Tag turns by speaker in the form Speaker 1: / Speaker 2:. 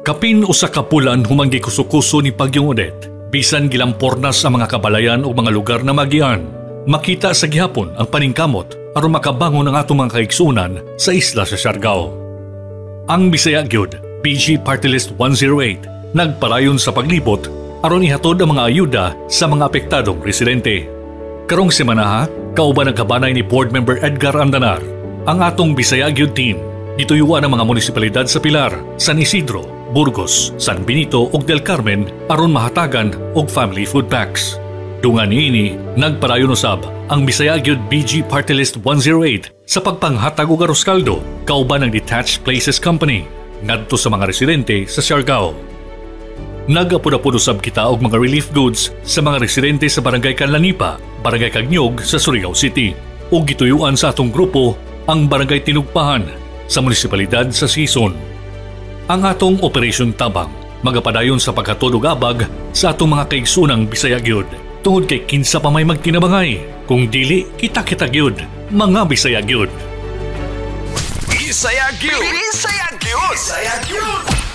Speaker 1: Kapin usa ka bulan humanggi kuso-kuso ni Pagyong Odette. Bisan gilampornas ang mga kabalayan o mga lugar na magian. Makita sa gihapon ang paningkamot aron makabangon ang atong mga kaigsunan sa isla sa Siargao. Ang Bisaya Gyud, PG Party List 108, nagparayon sa paglibot aron ihatod ang mga ayuda sa mga apektadong residente. Karong semana kauban ang kabanay ni Board Member Edgar Andanar, ang atong Bisaya Gyud team gituyuan ang mga munisipalidad sa Pilar, San Isidro, Burgos, San Benito ug Del Carmen aron mahatagan og family food packs. Dungan niini, nagparayon usab ang Bisaya Gyud BG Party List 108 sa pagpanghatag og arroz kaldo kauban ng Detached Places Company ngadto sa mga residente sa Siargao. Nagapud-apud usab kita og mga relief goods sa mga residente sa Barangay Canlanipa, Barangay Kagnyog sa Surigao City ug gituyuan sa atong grupo ang Barangay Tinugpahan sa munisipalidad sa Sison. Ang atong Operation Tabang magapadayon sa paghatod og abag sa atong mga kaigsunang Bisaya Gyud tungod kay kinsa pa may magtinabangay kung dili kita gyud mga Bisaya Gyud.
Speaker 2: Bisaya Gyud! Bisaya Gyud! Bisaya Gyud!